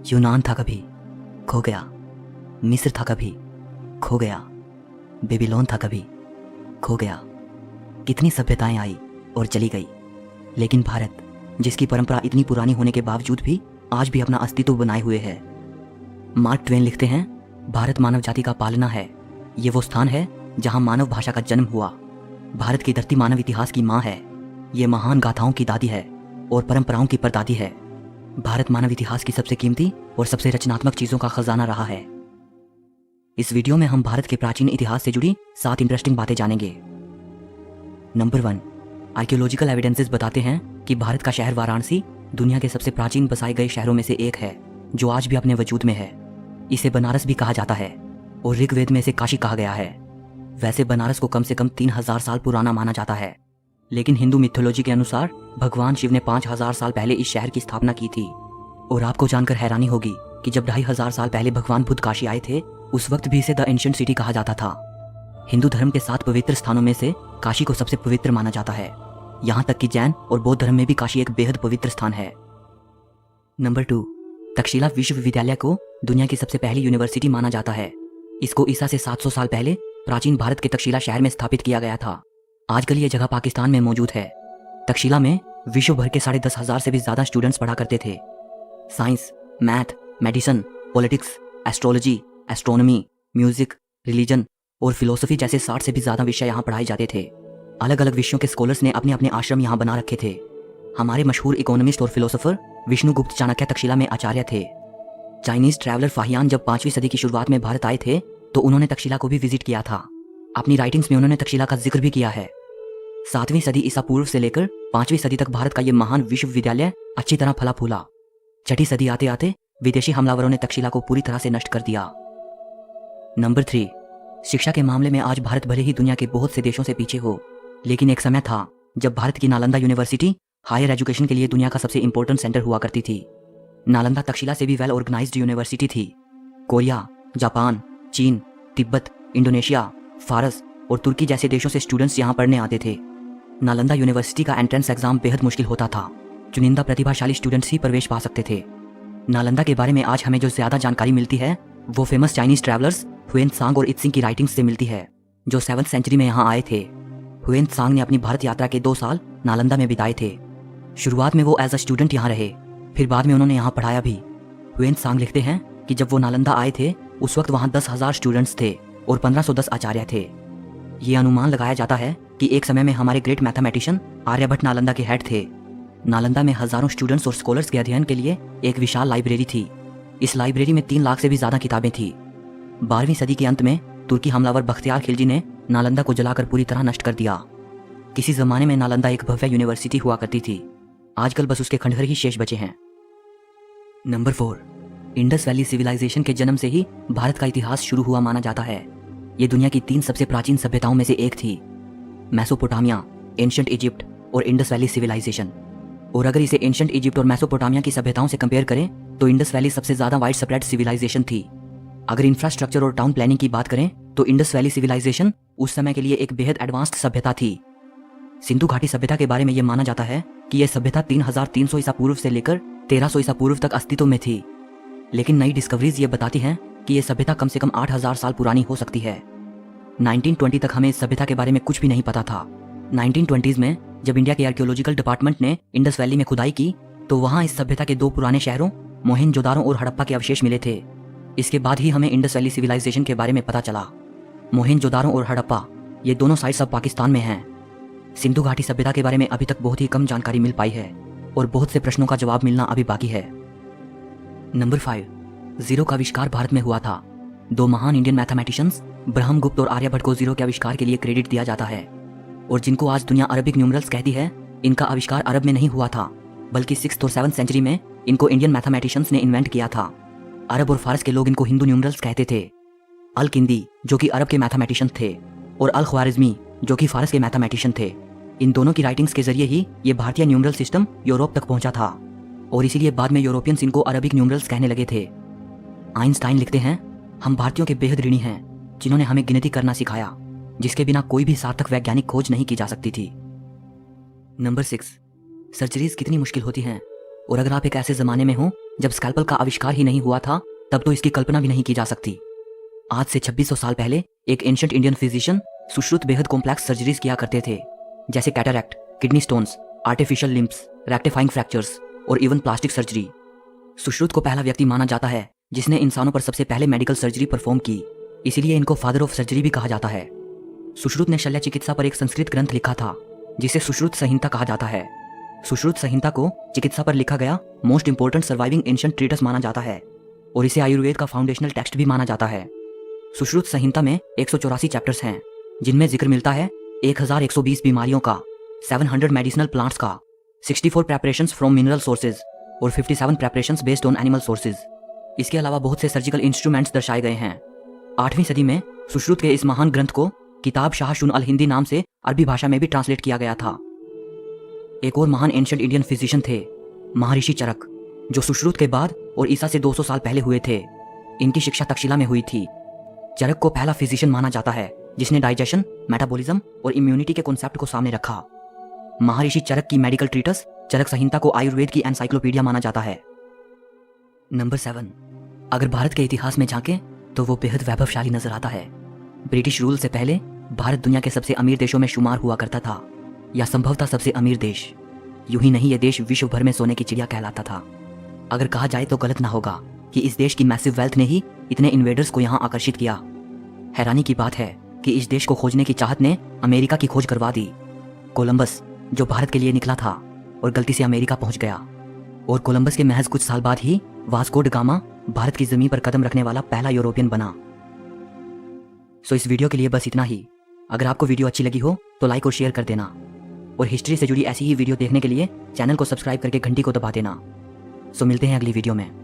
यूनान था कभी, खो गया। मिस्र था कभी, खो गया। बेबीलोन था कभी, खो गया। कितनी सभ्यताएं आई और चली गई, लेकिन भारत, जिसकी परंपरा इतनी पुरानी होने के बावजूद भी आज भी अपना अस्तित्व बनाए हुए है। मार्क ट्वेन लिखते हैं, भारत मानव जाति का पालना है। ये वो स्थान है जहां मानव भाषा का जन्म हुआ। भारत की धरती मानव इतिहास की माँ है। ये महान गाथाओं की दादी है और परंपराओं की परदादी है। भारत मानव इतिहास की सबसे कीमती और सबसे रचनात्मक चीजों का खजाना रहा है। इस वीडियो में हम भारत के प्राचीन इतिहास से जुड़ी 7 इंटरेस्टिंग बातें जानेंगे। नंबर 1, आर्कियोलॉजिकल एविडेंसेस बताते हैं कि भारत का शहर वाराणसी दुनिया के सबसे प्राचीन बसाए गए शहरों में से एक है, जो आज भी अपने वजूद में है। इसे बनारस भी कहा जाता है और ऋग्वेद में इसे काशी कहा गया है। वैसे बनारस को कम से कम 3000 साल पुराना माना जाता है, लेकिन हिंदू मिथोलॉजी के अनुसार भगवान शिव ने 5000 साल पहले इस शहर की स्थापना की थी। और आपको जानकर हैरानी होगी कि जब 2500 साल पहले भगवान बुद्ध काशी आए थे, उस वक्त भी इसे द एंशिएंट सिटी कहा जाता था। हिंदू धर्म के 7 पवित्र स्थानों में से काशी को सबसे पवित्र माना जाता है। यहाँ तक कि जैन और बौद्ध धर्म में भी काशी एक बेहद पवित्र स्थान है। नंबर 2, तक्षशिला विश्वविद्यालय को दुनिया की सबसे पहली यूनिवर्सिटी माना जाता है। इसको ईसा से 700 साल पहले प्राचीन भारत के तक्षशिला शहर में स्थापित किया गया था। आजकल ये जगह पाकिस्तान में मौजूद है। तक्षशिला में विश्व भर के 10,500 से भी ज्यादा स्टूडेंट्स पढ़ा करते थे। Science, math, medicine, politics, astrology, astronomy, music, religion और फिलोसफी जैसे 60 से भी ज्यादा विषय यहाँ पढ़ाए जाते थे। अलग अलग विषयों के स्कॉलर्स ने अपने अपने आश्रम यहाँ बना रखे थे। हमारे मशहूर इकोनॉमिस्ट और फिलोसोफर विष्णुगुप्त चाणक्य तक्षशिला में आचार्य थे। चाइनीज ट्रैवलर फाहियान जब 5वीं सदी की शुरुआत में भारत आए थे, तो उन्होंने तक्षशिला को भी विजिट किया था। अपनी राइटिंग्स में उन्होंने तक्षशिला का जिक्र भी किया है। 7वीं सदी ईसा पूर्व से लेकर 5वीं सदी तक भारत का यह महान विश्वविद्यालय अच्छी तरह फला फूला। 6ठी सदी आते आते विदेशी हमलावरों ने तक्षशिला को पूरी तरह से नष्ट कर दिया। नंबर 3, शिक्षा के मामले में आज भारत भले ही दुनिया के बहुत से देशों से पीछे हो, लेकिन एक समय था जब भारत की नालंदा यूनिवर्सिटी हायर एजुकेशन के लिए दुनिया का सबसे इंपॉर्टेंट सेंटर हुआ करती थी। नालंदा तक्षशिला से भी वेल ऑर्गेनाइज्ड यूनिवर्सिटी थी। कोरिया, जापान, चीन, तिब्बत, इंडोनेशिया, फारस और तुर्की जैसे देशों से स्टूडेंट्स यहाँ पढ़ने आते थे। नालंदा यूनिवर्सिटी का एंट्रेंस एग्जाम बेहद मुश्किल होता था। चुनिंदा प्रतिभाशाली स्टूडेंट्स ही प्रवेश पा सकते थे। नालंदा के बारे में आज हमें जो ज्यादा जानकारी मिलती है, वो फेमस चाइनीज ट्रैवलर्स हुएनत्सांग और इत्सिंग की राइटिंग्स से मिलती है, जो 7th सेंचुरी में यहाँ आए थे। हुएनत्सांग ने अपनी भारत यात्रा के 2 साल नालंदा में बिताए थे। शुरुआत में वो एज अ स्टूडेंट यहाँ रहे, फिर बाद में उन्होंने यहाँ पढ़ाया भी। हुएनत्सांग लिखते हैं कि जब वो नालंदा आए थे, उस वक्त वहाँ 10,000 स्टूडेंट्स थे और 1510 आचार्य थे। ये अनुमान लगाया जाता है कि एक समय में हमारे ग्रेट मैथमेटिशियन आर्यभट्ट नालंदा के हेड थे। नालंदा में हजारों स्टूडेंट्स और स्कॉलर्स के अध्ययन के लिए एक विशाल लाइब्रेरी थी। इस लाइब्रेरी में 3 लाख से भी ज्यादा किताबें थी। 12वीं सदी के अंत में तुर्की हमलावर बख्तियार खिलजी ने नालंदा को जलाकर पूरी तरह नष्ट कर दिया। किसी जमाने में नालंदा एक भव्य यूनिवर्सिटी हुआ करती थी। आजकल बस उसके खंडहर ही शेष बचे हैं। नंबर 4, इंडस वैली सिविलाइजेशन के जन्म से ही भारत का इतिहास शुरू हुआ माना जाता है। ये दुनिया की 3 सबसे प्राचीन सभ्यताओं में से एक थी, मेसोपोटामिया, एंशिएंट इजिप्ट और इंडस वैली सिविलाइजेशन। और अगर इसे एंशिएंट इजिप्ट और मेसोपोटामिया की सभ्यताओं से कंपेयर करें, तो इंडस वैली सबसे ज्यादा वाइड स्प्रेड सिविलाइजेशन थी। अगर इंफ्रास्ट्रक्चर और टाउन प्लानिंग की बात करें, तो इंडस वैली सिविलाइजेशन उस समय के लिए एक बेहद एडवांस्ड सभ्यता थी। सिंधु घाटी सभ्यता के बारे में यह माना जाता है कि यह सभ्यता 3300 ईसा पूर्व से लेकर 1300 ईसा पूर्व तक अस्तित्व में थी। लेकिन नई डिस्कवरीज ये बताती हैं कि यह सभ्यता कम से कम 8000 साल पुरानी हो सकती है। 1920 तक हमें इस सभ्यता के बारे में कुछ भी नहीं पता था। 1920s में जब इंडिया के आर्कियोलॉजिकल डिपार्टमेंट ने इंडस वैली में खुदाई की, तो वहां इस सभ्यता के 2 पुराने शहरों मोहनजोदारो और हड़प्पा के अवशेष मिले थे। इसके बाद ही हमें इंडस वैली सिविलाइजेशन के बारे में पता चला। मोहनजोदारो और हड़प्पा ये दोनों साइट्स अब पाकिस्तान में हैं। सिंधु घाटी सभ्यता के बारे में अभी तक बहुत ही कम जानकारी मिल पाई है और बहुत से प्रश्नों का जवाब मिलना अभी बाकी है। नंबर 5, जीरो का आविष्कार भारत में हुआ था। 2 महान इंडियन मैथमेटिशियंस ब्रह्मगुप्त और आर्यभट्ट को जीरो के आविष्कार के लिए क्रेडिट दिया जाता है। और जिनको आज दुनिया अरबिक न्यूमरल्स कहती है, इनका आविष्कार अरब में नहीं हुआ था, बल्कि 6th और 7th सेंचुरी में इनको इंडियन मैथमेटिशियंस ने इन्वेंट किया था। अरब और फारस के लोग इनको हिंदू न्यूमरल्स कहते थे। अल किंदी, जो कि अरब के मैथमेटिशियन थे, और अल ख्वारिज़मी, जो कि फारस के मैथमेटिशियन थे। इन दोनों की राइटिंग्स के जरिए ही ये भारतीय न्यूमरल सिस्टम यूरोप तक पहुंचा था, और इसीलिए बाद में यूरोपियंस इनको अरबिक न्यूमरल्स कहने लगे थे। आइंस्टाइन लिखते हैं, हम भारतीयों के बेहद ऋणी हैं, जिन्होंने हमें गिनती करना सिखाया, जिसके बिना कोई भी सार्थक वैज्ञानिक खोज नहीं की जा सकती थी। नंबर 6, सर्जरीज कितनी मुश्किल होती हैं, और अगर आप एक ऐसे जमाने में हो जब स्कैल्पल का आविष्कार ही नहीं हुआ था तब तो इसकी कल्पना भी नहीं की जा सकती। आज से 2600 साल पहले एक एंशिएंट इंडियन फिजिशियन सुश्रुत बेहद कॉम्प्लेक्स सर्जरीज किया करते थे, जैसे cataract, kidney stones, artificial limbs, rectifying fractures और इवन प्लास्टिक सर्जरी। सुश्रुत को पहला व्यक्ति माना जाता है जिसने इंसानों पर सबसे पहले मेडिकल सर्जरी परफॉर्म की, इसीलिए इनको फादर ऑफ सर्जरी भी कहा जाता है। सुश्रुत ने शल्य चिकित्सा पर एक संस्कृत ग्रंथ लिखा था जिसे सुश्रुत संहिता कहा जाता है। सुश्रुत संहिता को चिकित्सा पर लिखा गया most important surviving ancient treatise माना जाता है और इसे आयुर्वेद का फाउंडेशनल टेक्स्ट भी माना जाता है। सुश्रुत संहिता में 184 चैप्टर्स हैं जिनमें जिक्र मिलता है 1120 बीमारियों का, 700 मेडिसिनल प्लांट्स का, 64 प्रेपरेशंस फ्रॉम मिनरल सोर्सेज और 57 preparations based on animal sources. इसके अलावा बहुत से सर्जिकल इंस्ट्रूमेंट्स दर्शाए गए हैं। 8वीं सदी में सुश्रुत के इस महान ग्रंथ को किताब शाह शुन अल हिंदी नाम से अरबी भाषा में भी ट्रांसलेट किया गया था। एक और महान एंशिएंट इंडियन फिजिशियन थे महर्षि चरक, जो सुश्रुत के बाद और ईसा से 200 साल पहले हुए थे। इनकी शिक्षा तक्षशिला में हुई थी। चरक को पहला फिजिशियन माना जाता है जिसने डाइजेशन, मेटाबॉलिज्म और इम्यूनिटी के कॉन्सेप्ट को सामने रखा। महर्षि चरक की मेडिकल ट्रीटस चरक संहिता को आयुर्वेद की एनसाइक्लोपीडिया माना जाता है। नंबर 7, अगर भारत के इतिहास में झांकें तो वो बेहद वैभवशाली नजर आता है। ब्रिटिश रूल से पहले भारत दुनिया के सबसे अमीर देशों में शुमार हुआ करता था, या संभवतः सबसे अमीर देश। यूं ही नहीं, ये देश विश्व भर में सोने की चिड़िया कहलाता था। अगर कहा जाए तो गलत ना होगा कि इस देश की मैसिव वेल्थ ने ही इतने इन्वेडर्स को यहाँ आकर्षित किया। हैरानी की बात है कि इस देश को खोजने की चाहत ने अमेरिका की खोज करवा दी। कोलंबस जो भारत के लिए निकला था और गलती से अमेरिका पहुंच गया, और कोलंबस के महज कुछ साल बाद ही वास्को ड गामा भारत की जमीन पर कदम रखने वाला पहला यूरोपियन बना। सो इस वीडियो के लिए बस इतना ही। अगर आपको वीडियो अच्छी लगी हो तो लाइक और शेयर कर देना, और हिस्ट्री से जुड़ी ऐसी ही वीडियो देखने के लिए चैनल को सब्सक्राइब करके घंटी को दबा देना। सो मिलते हैं अगली वीडियो में।